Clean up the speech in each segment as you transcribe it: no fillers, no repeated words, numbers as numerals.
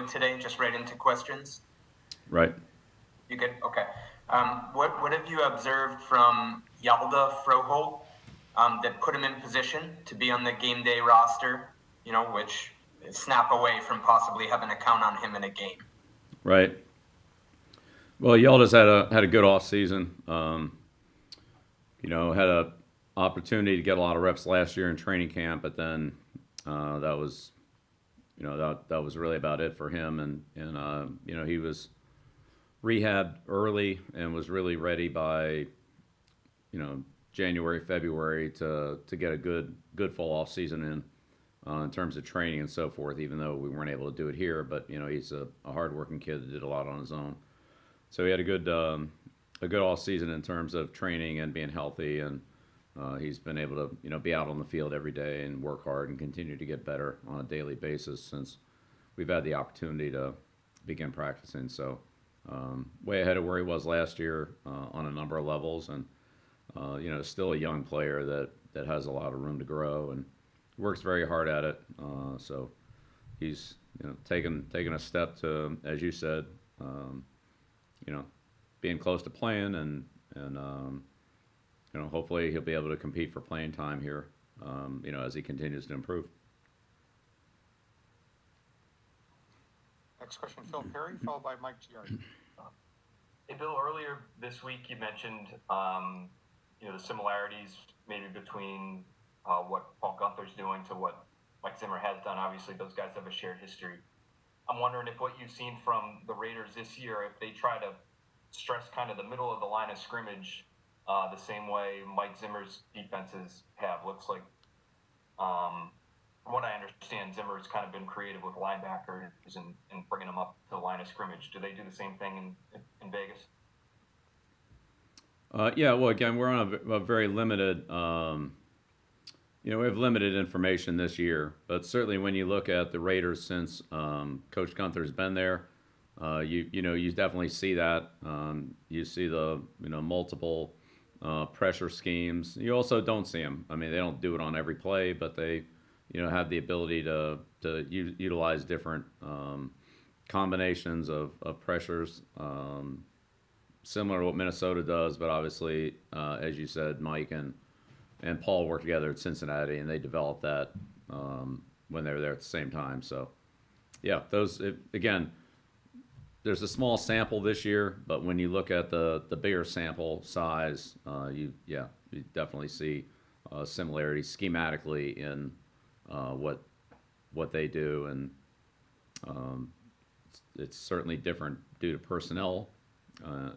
good today, just right into questions? Right. You good? Okay. What have you observed from Hjalte Froholdt that put him in position to be on the game day roster, which is snap away from possibly having a count on him in a game? Right. Well, Yelda's had a good off season. Had a opportunity to get a lot of reps last year in training camp, but then that was that was really about it for him. And he was rehabbed early and was really ready by January, February to get a good full off season in terms of training and so forth. Even though we weren't able to do it here, but he's a hardworking kid that did a lot on his own. So he had a good off season in terms of training and being healthy, and he's been able to be out on the field every day and work hard and continue to get better on a daily basis since we've had the opportunity to begin practicing. So way ahead of where he was last year on a number of levels, and still a young player that has a lot of room to grow and works very hard at it. So he's taken a step to, as you said, being close to playing, and hopefully he'll be able to compete for playing time here, as he continues to improve. Next question, Phil Perry, followed by Mike Giardi. Hey, Bill, earlier this week you mentioned, the similarities maybe between what Paul Guenther's doing to what Mike Zimmer has done. Obviously, those guys have a shared history. I'm wondering if what you've seen from the Raiders this year, if they try to stress kind of the middle of the line of scrimmage the same way Mike Zimmer's defenses have. Looks like, from what I understand, Zimmer's kind of been creative with linebackers and bringing them up to the line of scrimmage. Do they do the same thing in Vegas? Yeah, well, again, we're on a very limited, we have limited information this year, but certainly when you look at the Raiders since Coach Guenther's been there, you definitely see that. You see the multiple pressure schemes. You also don't see them. I mean, they don't do it on every play, but they have the ability to utilize different combinations of pressures. Similar to what Minnesota does, but obviously, as you said, Mike and Paul worked together at Cincinnati, and they developed that when they were there at the same time. So, yeah, again, there's a small sample this year, but when you look at the bigger sample size, you definitely see similarities schematically in what they do, and it's certainly different due to personnel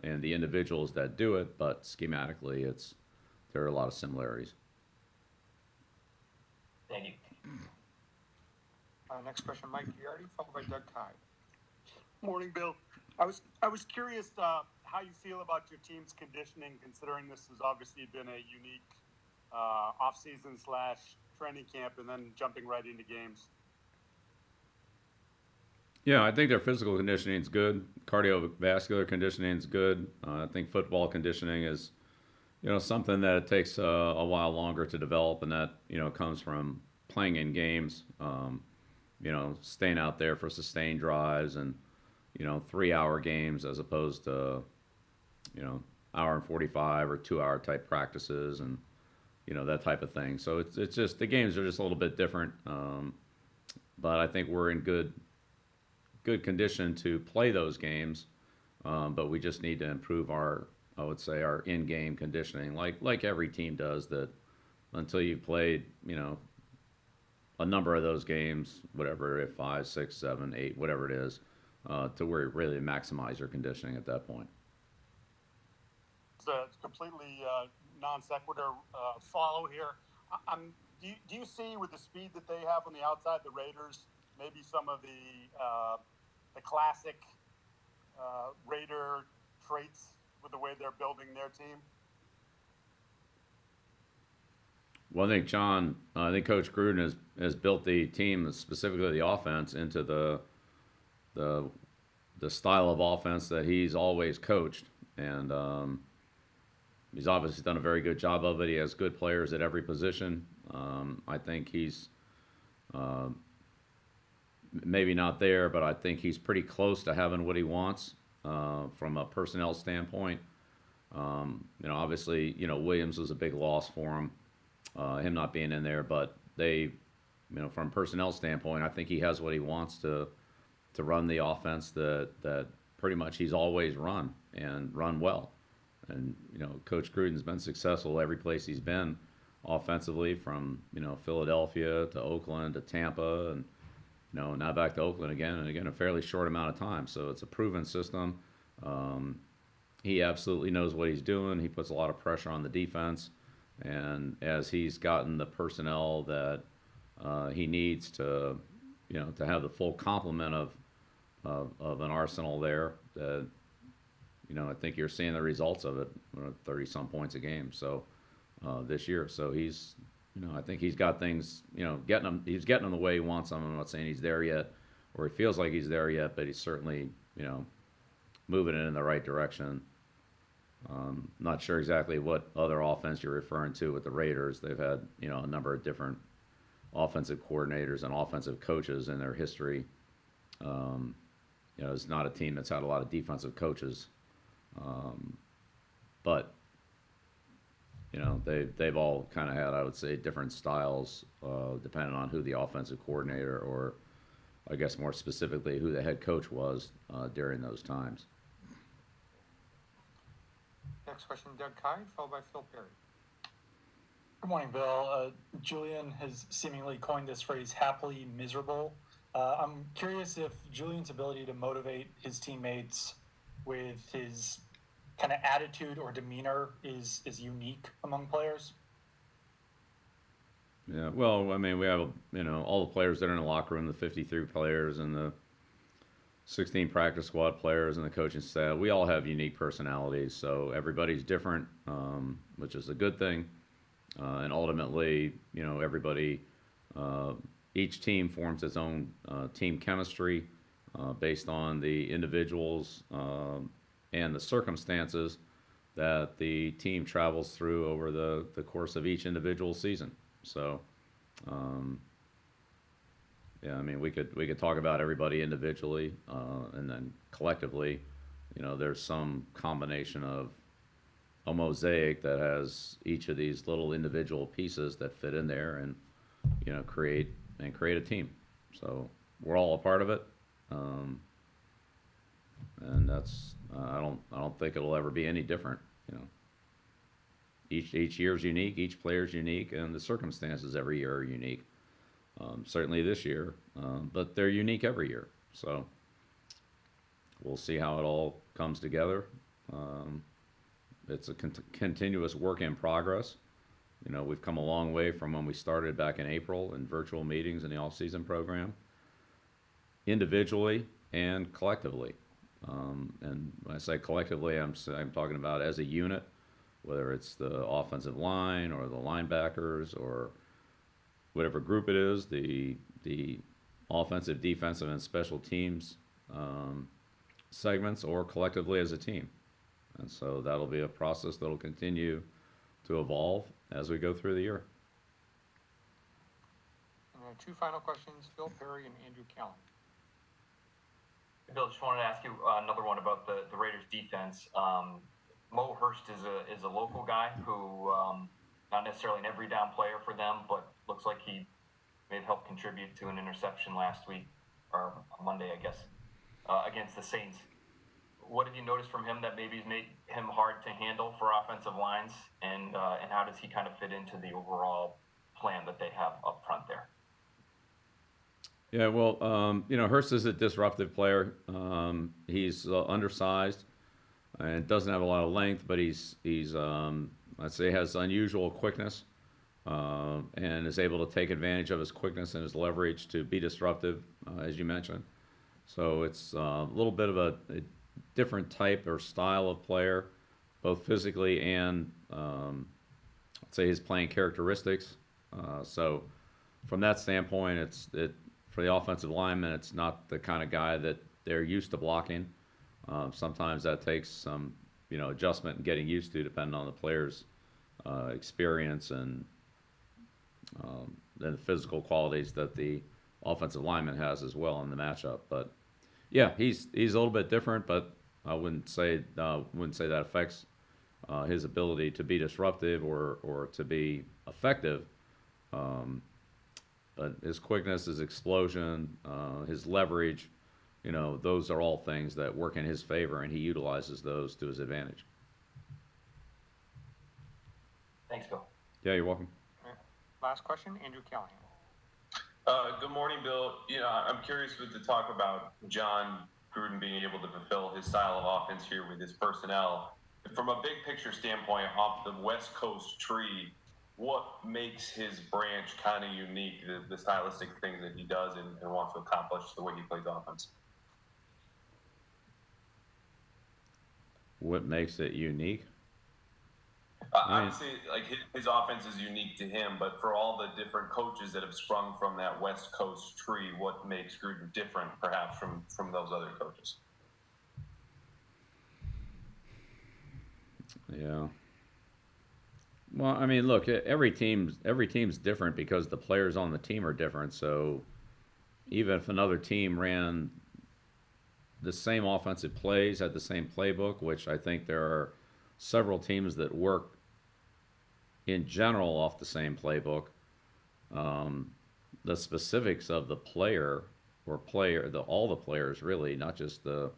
and the individuals that do it, but schematically, there are a lot of similarities. Thank you. Next question, Mike Giardi, followed by Doug Tye. Morning, Bill. I was curious how you feel about your team's conditioning, considering this has obviously been a unique off-season / training camp, and then jumping right into games. Yeah, I think their physical conditioning is good. Cardiovascular conditioning is good. I think football conditioning is, something that it takes a while longer to develop, and that comes from playing in games. Staying out there for sustained drives and 3-hour games as opposed to hour and 45 or 2-hour type practices and that type of thing. So it's just the games are just a little bit different. But I think we're in good condition to play those games, but we just need to improve our in-game conditioning, like every team does. That until you've played, a number of those games, whatever, 5, 6, 7, 8, whatever it is, to where you really maximize your conditioning at that point. It's a completely non sequitur follow here. Do you see, with the speed that they have on the outside, the Raiders, maybe some of the classic Raider traits with the way they're building their team? Well, I think Coach Gruden has built the team, specifically the offense, into the style of offense that he's always coached, and he's obviously done a very good job of it. He has good players at every position. I think he's maybe not there, but I think he's pretty close to having what he wants from a personnel standpoint. Obviously, Williams was a big loss for him not being in there, but from a personnel standpoint, I think he has what he wants to run the offense that pretty much he's always run and run well. And Coach Gruden's been successful every place he's been offensively, from Philadelphia to Oakland to Tampa, and now back to Oakland again, and again a fairly short amount of time. So it's a proven system. He absolutely knows what he's doing. He puts a lot of pressure on the defense, and as he's gotten the personnel that he needs to have the full complement of an arsenal there, that I think you're seeing the results of it, 30 some points a game. So this year, so he's I think he's got things getting him. He's getting them the way he wants them. I'm not saying he's there yet, or he feels like he's there yet, but he's certainly moving it in the right direction. Not sure exactly what other offense you're referring to with the Raiders. They've had a number of different offensive coordinators and offensive coaches in their history. It's not a team that's had a lot of defensive coaches, but they've all kind of had, I would say, different styles depending on who the offensive coordinator, or I guess more specifically who the head coach was during those times. Next question, Doug Kyed, followed by Phil Perry. Good morning, Bill. Julian has seemingly coined this phrase, happily miserable. I'm curious if Julian's ability to motivate his teammates with his kind of attitude or demeanor is unique among players. Yeah, well, I mean, we have all the players that are in the locker room, the 53 players and the 16 practice squad players and the coaching staff. We all have unique personalities, so everybody's different, which is a good thing. And ultimately, everybody, each team forms its own team chemistry based on the individuals and the circumstances that the team travels through over the course of each individual season. So, yeah, I mean, we could talk about everybody individually, and then collectively, there's some combination of a mosaic that has each of these little individual pieces that fit in there and create a team. So we're all a part of it, and that's I don't think it'll ever be any different. Each year's unique, each player's unique, and the circumstances every year are unique. Certainly this year, but they're unique every year. So we'll see how it all comes together. It's a continuous work in progress. We've come a long way from when we started back in April in virtual meetings in the off-season program, individually and collectively. And when I say collectively, I'm talking about as a unit, whether it's the offensive line or the linebackers or whatever group it is, the offensive, defensive, and special teams segments, or collectively as a team. And so that'll be a process that'll continue to evolve as we go through the year. And two final questions, Phil Perry and Andrew Callen. Bill, just wanted to ask you another one about the Raiders defense. Mo Hurst is a local guy who not necessarily an every down player for them, but looks like he may have helped contribute to an interception last week, or Monday, I guess, against the Saints. What have you noticed from him that maybe has made him hard to handle for offensive lines, and how does he kind of fit into the overall plan that they have up front there? Yeah, well, Hurst is a disruptive player. He's undersized and doesn't have a lot of length, but he's I'd say has unusual quickness, and is able to take advantage of his quickness and his leverage to be disruptive, as you mentioned. So it's a little bit of a different type or style of player, both physically and I'd say his playing characteristics. So from that standpoint, for the offensive lineman, it's not the kind of guy that they're used to blocking. Sometimes that takes some adjustment and getting used to, depending on the player's experience and the physical qualities that the offensive lineman has as well in the matchup. But yeah, he's a little bit different, but I wouldn't say that affects his ability to be disruptive or to be effective. Um, but his quickness, his explosion, his leverage, those are all things that work in his favor, and he utilizes those to his advantage. Thanks, Bill. Yeah, you're welcome. Last question, Andrew Callahan. Good morning, Bill. I'm curious with the talk about John Gruden being able to fulfill his style of offense here with his personnel. From a big picture standpoint, off the West Coast tree, what makes his branch kind of unique, the stylistic things that he does and wants to accomplish the way he plays offense? What makes it unique? Obviously, like his offense is unique to him, but for all the different coaches that have sprung from that West Coast tree, what makes Gruden different, perhaps, from those other coaches? Yeah. Well, I mean, look, every team's different because the players on the team are different. So even if another team ran the same offensive plays, had the same playbook, which I think there are several teams that work in general off the same playbook, the specifics of the player all the players really, not just the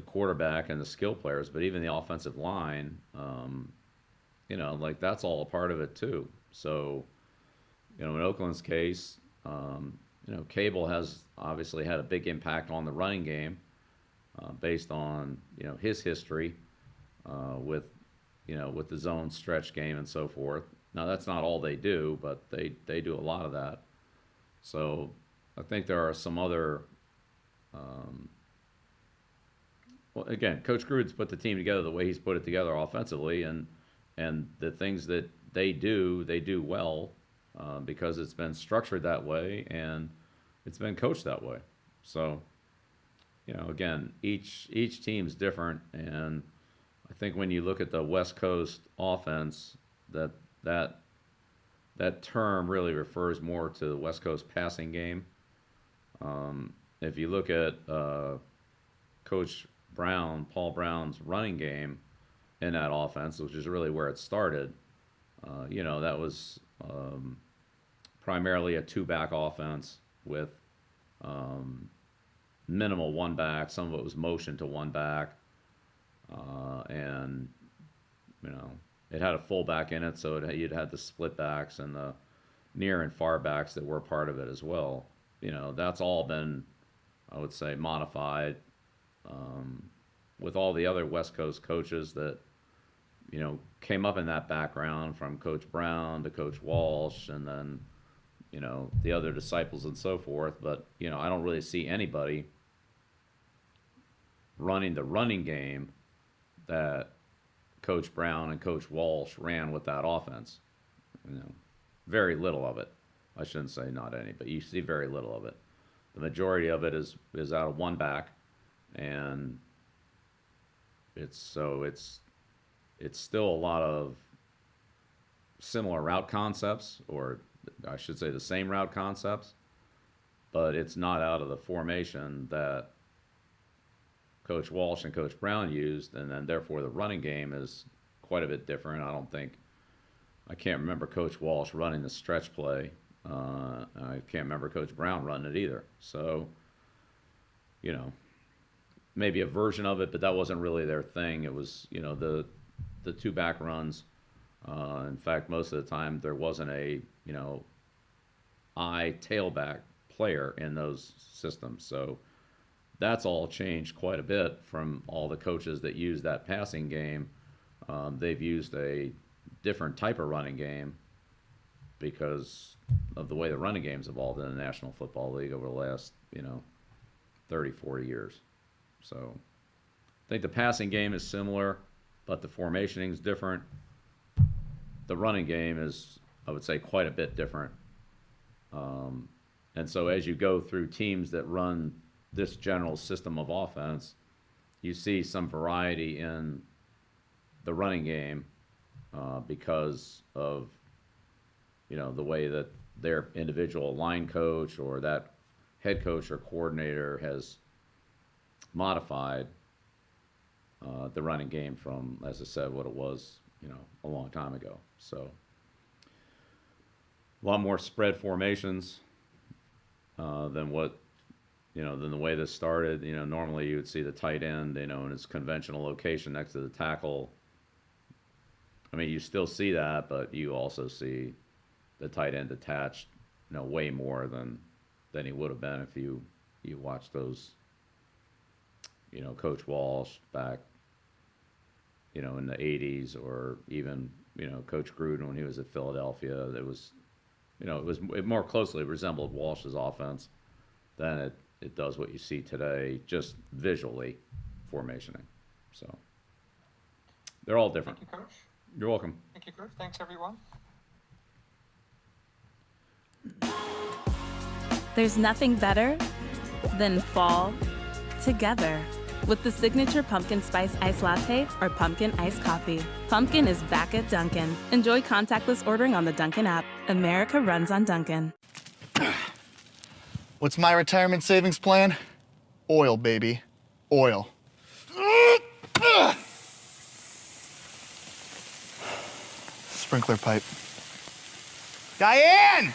quarterback and the skill players, but even the offensive line, like that's all a part of it too. So, in Oakland's case, Cable has obviously had a big impact on the running game, based on his history with the zone stretch game and so forth. Now that's not all they do, but they do a lot of that. So I think there are some other. Well, again, Coach Gruden's put the team together the way he's put it together offensively, and the things that they do well, because it's been structured that way and it's been coached that way. So, again, each team's different, and I think when you look at the West Coast offense, that term really refers more to the West Coast passing game. If you look at Coach Paul Brown's running game in that offense, which is really where it started, that was primarily a two-back offense with minimal one-back. Some of it was motion to one-back. And it had a fullback in it, so you'd had the split backs and the near and far backs that were part of it as well. That's all been, I would say, modified with all the other West Coast coaches that came up in that background, from Coach Brown to Coach Walsh, and then the other disciples and so forth. But I don't really see anybody running the running game that Coach Brown and Coach Walsh ran with that offense. Very little of it. I shouldn't say not any, but you see very little of it. The majority of it is out of one back, and it's still a lot of similar route concepts, or I should say the same route concepts, but it's not out of the formation that Coach Walsh and Coach Brown used, and then therefore the running game is quite a bit different. I can't remember Coach Walsh running the stretch play. I can't remember Coach Brown running it either. So, maybe a version of it, but that wasn't really their thing. It was, the two back runs. In fact, most of the time there wasn't a, tailback player in those systems. So that's all changed quite a bit from all the coaches that use that passing game. They've used a different type of running game because of the way the running game's evolved in the National Football League over the last, 30, 40 years. So I think the passing game is similar, but the formationing is different. The running game is, I would say, quite a bit different. And so as you go through teams that run this general system of offense, you see some variety in the running game because of the way that their individual line coach or that head coach or coordinator has modified the running game from, as I said, what it was, a long time ago. So a lot more spread formations than than the way this started. Normally you would see the tight end, in its conventional location next to the tackle. I mean, you still see that, but you also see the tight end attached, way more than he would have been if you watched those, Coach Walsh back, in the 80s, or even, Coach Gruden when he was at Philadelphia. It was, it more closely resembled Walsh's offense than it does what you see today, just visually, formationing. So they're all different. Thank you, Coach. You're welcome. Thank you, Coach. Thanks, everyone. There's nothing better than fall together with the signature pumpkin spice iced latte or pumpkin iced coffee. Pumpkin is back at Dunkin'. Enjoy contactless ordering on the Dunkin' app. America runs on Dunkin'. What's my retirement savings plan? Oil, baby. Oil. Sprinkler pipe. Diane!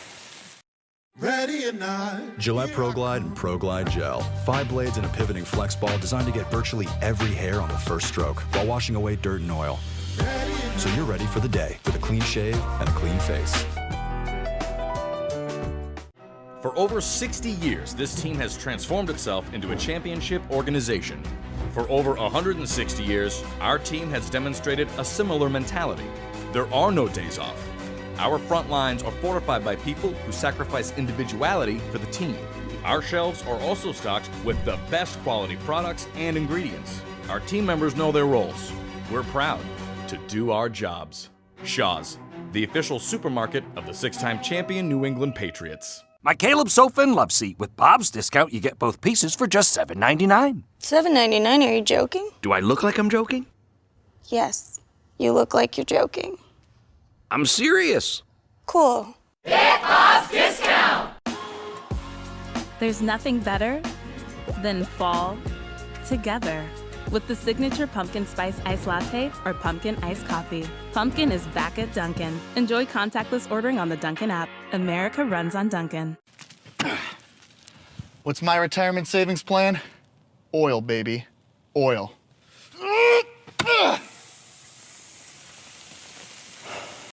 Ready or not. Gillette ProGlide and ProGlide Gel. 5 blades and a pivoting flex ball designed to get virtually every hair on the first stroke while washing away dirt and oil. So you're ready for the day with a clean shave and a clean face. For over 60 years, this team has transformed itself into a championship organization. For over 160 years, our team has demonstrated a similar mentality. There are no days off. Our front lines are fortified by people who sacrifice individuality for the team. Our shelves are also stocked with the best quality products and ingredients. Our team members know their roles. We're proud to do our jobs. Shaw's, the official supermarket of the 6-time champion New England Patriots. My Caleb sofa and love seat. With Bob's discount, you get both pieces for just $7.99. $7.99? Are you joking? Do I look like I'm joking? Yes, you look like you're joking. I'm serious. Cool. Get Bob's discount! There's nothing better than fall together with the signature pumpkin spice iced latte or pumpkin iced coffee. Pumpkin is back at Dunkin'. Enjoy contactless ordering on the Dunkin' app. America runs on Dunkin'. What's my retirement savings plan? Oil, baby. Oil.